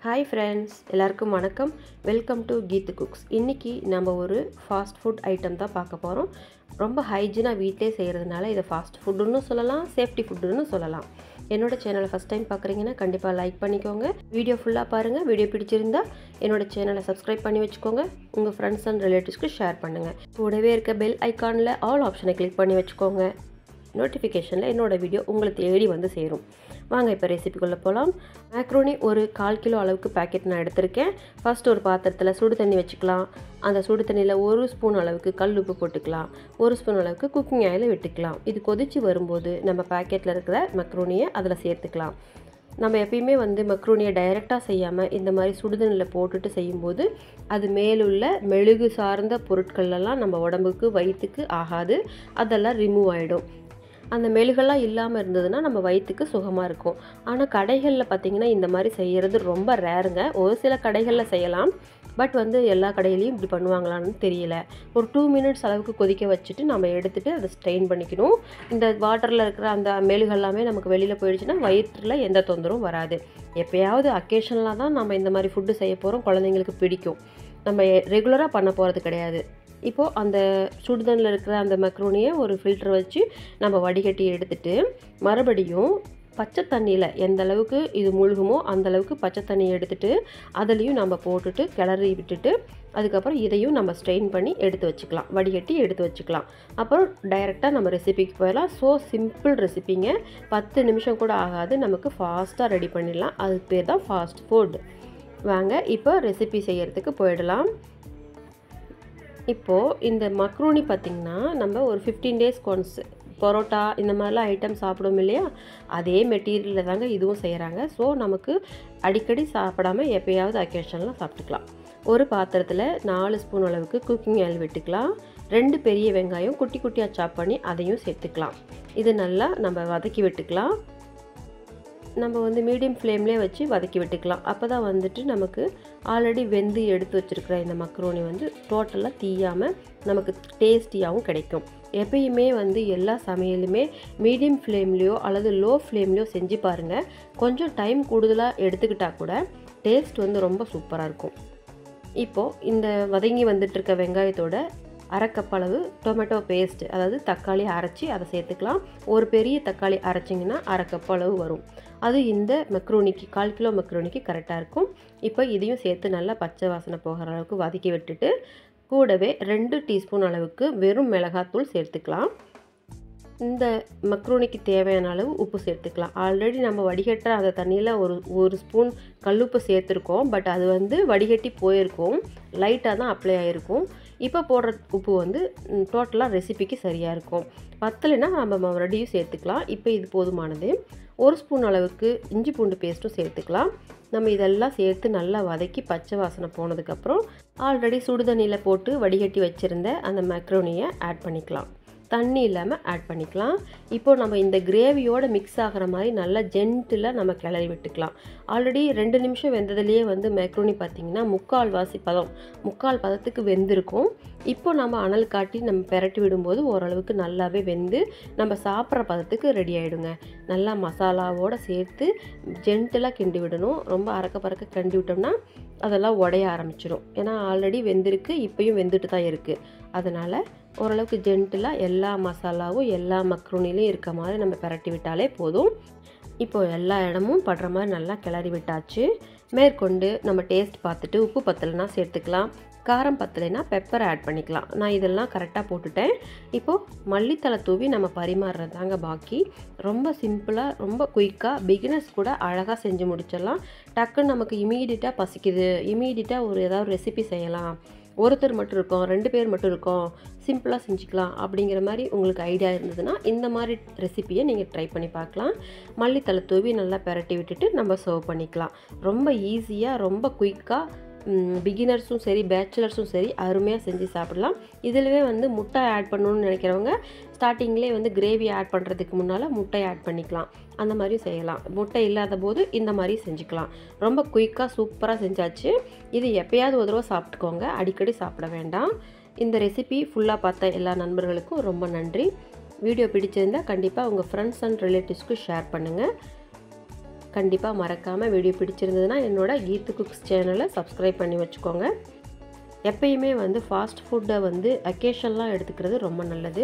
Hi friends, எல்லாருக்கும் வணக்கம். Welcome to Keethu cooks. இன்னைக்கு நம்ம ஒரு ஃபாஸ்ட் ஃபுட் ஐட்டம் தான் பார்க்க போறோம். ரொம்ப ஹைஜீனா வீட்லயே செய்யறதுனால இத ஃபாஸ்ட் ஃபுட்னு சொல்லலாம், சேஃப்டி ஃபுட்னு சொல்லலாம். என்னோட சேனலை ஃபர்ஸ்ட் டைம் பார்க்குறீங்கன்னா கண்டிப்பா லைக் பண்ணிக்கோங்க. வீடியோ ஃபுல்லா பாருங்க. வீடியோ பிடிச்சிருந்தா என்னோட சேனலை சப்ஸ்கிரைப் பண்ணி வச்சுக்கோங்க. உங்க ஃப்ரெண்ட்ஸ் அண்ட் ரிலேட்டிவ்ஸ்க்கு ஷேர் பண்ணுங்க. கூடவே இருக்க பெல் ஐகான்ல ஆல் ஆப்ஷனை கிளிக் பண்ணி வச்சுக்கோங்க. நோட்டிஃபிகேஷனில் என்னோட வீடியோ உங்களை தேடி வந்து சேரும். வாங்க இப்போ ரெசிபிக்குள்ளே போகலாம். மேக்ரோனி ஒரு 1/4 கிலோ அளவுக்கு பேக்கெட் நான் எடுத்திருக்கேன். ஃபர்ஸ்ட் ஒரு பாத்திரத்தில் சுடு தண்ணி வச்சுக்கலாம். அந்த சுடு தண்ணியில் 1 ஸ்பூன் அளவுக்கு கல் உப்பு போட்டுக்கலாம். 1 ஸ்பூன் அளவுக்கு குக்கிங் ஆயில் விட்டுக்கலாம். இது கொதித்து வரும்போது நம்ம பேக்கெட்டில் இருக்கிற மேக்ரோனியை அதில் சேர்த்துக்கலாம். நம்ம எப்பயுமே மக்ரூனியை டைரெக்டாக செய்யாமல் இந்த மாதிரி சுடுதண்ணில் போட்டுட்டு செய்யும்போது அது மேலுள்ள மெழுகு சார்ந்த பொருட்களெல்லாம் நம்ம உடம்புக்கு வயிற்றுக்கு ஆகாது, அதெல்லாம் ரிமூவ் ஆகிடும். அந்த மெழுகெல்லாம் இல்லாமல் இருந்ததுன்னா நம்ம வயிற்றுக்கு சுகமாக இருக்கும். ஆனால் கடைகளில் பார்த்திங்கன்னா இந்த மாதிரி செய்கிறது ரொம்ப ரேருங்க. ஒரு சில கடைகளில் செய்யலாம், பட் எல்லா கடையிலையும் இப்படி பண்ணுவாங்களான்னு தெரியல. ஒரு 2 மினிட்ஸ் அளவுக்கு கொதிக்க வச்சுட்டு நம்ம எடுத்துகிட்டு அதை ஸ்ட்ரெயின் பண்ணிக்கணும். இந்த வாட்டரில் இருக்கிற அந்த மெழுகெல்லாமே நமக்கு வெளியில் போயிடுச்சுன்னா வயிற்றில் எந்த தொந்தரவும் வராது. எப்போயாவது அக்கேஷனலாக தான் நம்ம இந்த மாதிரி ஃபுட்டு செய்ய போகிறோம். குழந்தைங்களுக்கு பிடிக்கும். நம்ம ரெகுலராக பண்ண போகிறது கிடையாது. இப்போது அந்த சுடுதண்ணில் இருக்கிற அந்த மக்ரூனியை ஒரு ஃபில்டர் வச்சு நம்ம வடிகட்டி எடுத்துட்டு மறுபடியும் பச்சை தண்ணியில் எந்த அளவுக்கு இது முழுகுமோ அந்த அளவுக்கு பச்சை தண்ணியை எடுத்துட்டு அதுலேயும் நம்ம போட்டுட்டு கிளறி விட்டுட்டு அதுக்கப்புறம் இதையும் நம்ம ஸ்ட்ரெயின் பண்ணி எடுத்து வச்சுக்கலாம், வடிகட்டி எடுத்து வச்சுக்கலாம். அப்புறம் டைரெக்டாக நம்ம ரெசிபிக்கு போயிடலாம். ஸோ சிம்பிள் ரெசிபிங்க, 10 நிமிஷம் கூட ஆகாது, நமக்கு ஃபாஸ்ட்டாக ரெடி பண்ணிடலாம். அதுக்கு பேர் தான் ஃபாஸ்ட் ஃபுட். வாங்க இப்போ ரெசிபி செய்கிறதுக்கு போயிடலாம். இப்போது இந்த மக்ரூனி பார்த்திங்கன்னா நம்ம ஒரு 15 டேஸ் ஒன்ஸ் பரோட்டா இந்த மாதிரிலாம் ஐட்டம் சாப்பிடுவோம் இல்லையா, அதே மெட்டீரியலில் தாங்க இதுவும் செய்கிறாங்க. ஸோ நமக்கு அடிக்கடி சாப்பிடாமல் எப்போயாவது அக்கேஷன்லாம் சாப்பிட்டுக்கலாம். ஒரு பாத்திரத்தில் 4 ஸ்பூன் அளவுக்கு குக்கிங் ஆயில் விட்டுக்கலாம். 2 பெரிய வெங்காயம் குட்டி குட்டியாக சாப் பண்ணி அதையும் சேர்த்துக்கலாம். இது நல்லா நம்ம வதக்கி விட்டுக்கலாம். நம்ம மீடியம் ஃப்ளேம்லேயே வச்சு வதக்கி விட்டுக்கலாம். அப்போ தான் நமக்கு ஆல்ரெடி வெந்து எடுத்து வச்சுருக்கிற இந்த மக்ரோனி டோட்டலாக தீயாமல் நமக்கு டேஸ்டியாகவும் கிடைக்கும். எப்பயுமே எல்லா சமையலுமே மீடியம் ஃப்ளேம்லேயோ அல்லது லோ ஃப்ளேம்லேயோ செஞ்சு பாருங்கள். கொஞ்சம் டைம் கூடுதலாக எடுத்துக்கிட்டால் கூட டேஸ்ட் ரொம்ப சூப்பராக இருக்கும். இப்போது இந்த வதங்கி வந்துட்டுருக்க வெங்காயத்தோட 1/2 கப் அளவு டொமேட்டோ பேஸ்ட், அதாவது தக்காளி அரைச்சி அதை சேர்த்துக்கலாம். ஒரு பெரிய தக்காளி அரைச்சிங்கன்னா 1/2 கப் அளவு வரும். அது இந்த மக்ரூனிக்கு 1/4 கிலோ மக்ரூனிக்கு கரெக்டாக இருக்கும். இப்போ இதையும் சேர்த்து நல்லா பச்சை வாசனை போகிற அளவுக்கு வதக்கி விட்டுட்டு கூடவே 2 டீஸ்பூன் அளவுக்கு வெறும் மிளகாத்தூள் சேர்த்துக்கலாம். இந்த மக்ரூனிக்கு தேவையான அளவு உப்பு சேர்த்துக்கலாம். ஆல்ரெடி நம்ம வடிகட்டுற அந்த தண்ணியில் ஒரு ஸ்பூன் கல்லுப்பு சேர்த்துருக்கோம், பட் அது வடிகட்டி போயிருக்கும், லைட்டாக தான் அப்ளை ஆகிருக்கும். இப்போ போடுற உப்பு டோட்டலாக ரெசிபிக்கு சரியாக இருக்கும். பத்தலைன்னா நம்ம மறுபடியும் சேர்த்துக்கலாம். இப்போ இது போதுமானது. 1 ஸ்பூன் அளவுக்கு இஞ்சி பூண்டு பேஸ்ட்டும் சேர்த்துக்கலாம். நம்ம இதெல்லாம் சேர்த்து நல்லா வதக்கி பச்சை வாசனை போனதுக்கப்புறம் ஆல்ரெடி சுடுதண்ணியில் போட்டு வடிகட்டி வச்சுருந்த அந்த மக்ரோனியை ஆட் பண்ணிக்கலாம். தண்ணி இல்லாமல் ஆட் பண்ணிக்கலாம். இப்போது நம்ம இந்த கிரேவியோடு மிக்ஸ் ஆகிற மாதிரி நல்லா ஜென்டிலாக நம்ம கிளறி விட்டுக்கலாம். ஆல்ரெடி 2 நிமிஷம் வெந்ததுலேயே மேக்ரோனி பார்த்திங்கன்னா முக்கால் பதத்துக்கு வெந்திருக்கும். இப்போ நம்ம அனல் காட்டி நம்ம பெரட்டி விடும்போது ஓரளவுக்கு நல்லாவே வெந்து நம்ம சாப்பிட்ற பதத்துக்கு ரெடி ஆகிடுங்க. நல்லா மசாலாவோடு சேர்த்து ஜென்டிலாக கிண்டி விடணும். ரொம்ப அறக்க பறக்க கிண்டி விட்டோம்னா அதெல்லாம் உடைய ஆரம்பிச்சிடும். ஏன்னா ஆல்ரெடி வெந்திருக்கு, இப்போயும் வெந்துட்டு தான் இருக்குது. அதனால் ஓரளவுக்கு ஜென்டிலாக எல்லா மசாலாவும் எல்லா மக்ரூனிலையும் இருக்க மாதிரி நம்ம பெரட்டி விட்டாலே போதும். இப்போது எல்லா இடமும் படுற மாதிரி நல்லா கிளறி விட்டாச்சு. மேற்கொண்டு நம்ம டேஸ்ட் பார்த்துட்டு உப்பு பத்தலைன்னா சேர்த்துக்கலாம், காரம் பத்தலைன்னா பெப்பரை ஆட் பண்ணிக்கலாம். நான் இதெல்லாம் கரெக்டாக போட்டுட்டேன். இப்போது மல்லித்தலை தூவி நம்ம பரிமாறுறது தாங்க பாக்கி. ரொம்ப சிம்பிளாக, ரொம்ப குயிக்காக, பிகினர்ஸ் கூட அழகாக செஞ்சு முடிச்சிடலாம். டக்குன்னு நமக்கு இமீடியட்டாக பசிக்குது, இமீடியட்டாக ஏதாவது ரெசிபி செய்யலாம், ஒருத்தர் மட்டும் இருக்கோம், 2 பேர் மட்டும் இருக்கோம், சிம்பிளாக செஞ்சுக்கலாம் அப்படிங்கிற மாதிரி உங்களுக்கு ஐடியா இருந்ததுன்னா இந்த மாதிரி ரெசிப்பியை நீங்கள் ட்ரை பண்ணி பார்க்கலாம். மல்லித்தலை தூவி நல்லா பெரட்டி விட்டுட்டு நம்ம சர்வ் பண்ணிக்கலாம். ரொம்ப ஈஸியாக, ரொம்ப குயிக்காக பிகினர்ஸும் சரி பேச்சுலர்ஸும் சரி அருமையாக செஞ்சு சாப்பிடலாம். இதிலவே முட்டை ஆட் பண்ணணும்னு நினைக்கிறவங்க ஸ்டார்டிங்லேயே கிரேவி ஆட் பண்ணுறதுக்கு முன்னால் முட்டை ஆட் பண்ணிக்கலாம். அந்த மாதிரியும் செய்யலாம். முட்டை இல்லாத போது இந்த மாதிரி செஞ்சுக்கலாம். ரொம்ப குயிக்காக சூப்பராக செஞ்சாச்சு. இது எப்போயாவது ஒரு தடவை சாப்பிட்டுக்கோங்க, அடிக்கடி சாப்பிட வேண்டாம். இந்த ரெசிபி ஃபுல்லாக பார்த்த எல்லா நண்பர்களுக்கும் ரொம்ப நன்றி. வீடியோ பிடிச்சிருந்தால் கண்டிப்பாக உங்கள் ஃப்ரெண்ட்ஸ் அண்ட் ரிலேட்டிவ்ஸ்க்கு ஷேர் பண்ணுங்கள். கண்டிப்பாக மறக்காமல் வீடியோ பிடிச்சிருந்ததுன்னா என்னோட கீத்து குக்ஸ் சேனலை சப்ஸ்கிரைப் பண்ணி வச்சுக்கோங்க. எப்பயுமே வந்து ஃபாஸ்ட் ஃபுட்டை வந்து அக்கேஷன்லாம் எடுத்துக்கிறது ரொம்ப நல்லது.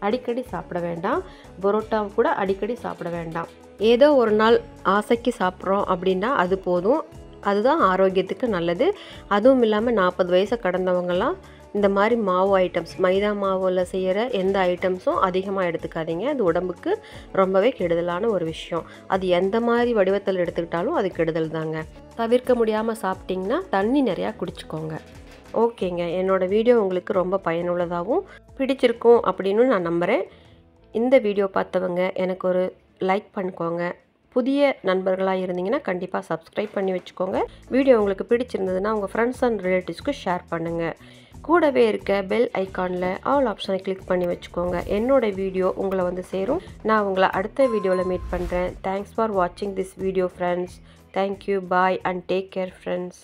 அடிக்கடி சாப்பிட வேண்டாம். பரோட்டா கூட அடிக்கடி சாப்பிட வேண்டாம். ஏதோ ஒரு நாள் ஆசைக்கு சாப்பிட்றோம் அப்படின்னா அது போதும். அதுதான் ஆரோக்கியத்துக்கு நல்லது. அதுவும் இல்லாமல் 40 வயசை கடந்தவங்கலாம் இந்த மாதிரி மாவு ஐட்டம்ஸ், மைதா மாவில் செய்கிற எந்த ஐட்டம்ஸும் அதிகமாக எடுத்துக்காதீங்க. அது உடம்புக்கு ரொம்பவே கெடுதலான ஒரு விஷயம். அது எந்த மாதிரி வடிவத்தில் எடுத்துக்கிட்டாலும் அது கெடுதல் தாங்க. தவிர்க்க முடியாமல் சாப்பிட்டிங்கன்னா தண்ணி நிறையா குடிச்சிக்கோங்க. ஓகேங்க, என்னோடய வீடியோ உங்களுக்கு ரொம்ப பயனுள்ளதாகவும் பிடிச்சிருக்கும் அப்படின்னு நான் நம்புகிறேன். இந்த வீடியோ பார்த்தவங்க எனக்கு ஒரு லைக் பண்ணிக்கோங்க. புதிய நண்பர்களாக இருந்தீங்கன்னா கண்டிப்பாக சப்ஸ்கிரைப் பண்ணி வச்சுக்கோங்க. வீடியோ உங்களுக்கு பிடிச்சிருந்ததுன்னா உங்கள் ஃப்ரெண்ட்ஸ் அண்ட் ரிலேட்டிவ்ஸ்க்கு ஷேர் பண்ணுங்கள். கூடவே இருக்க பெல் ஐக்கானில் ஆல் ஆப்ஷனை கிளிக் பண்ணி வச்சுக்கோங்க. என்னோடய வீடியோ உங்களை வந்து சேரும். நான் உங்களை அடுத்த வீடியோவில் மீட் பண்ணுறேன். தேங்க்ஸ் ஃபார் வாட்சிங் this video friends. Thank you, bye and take care friends.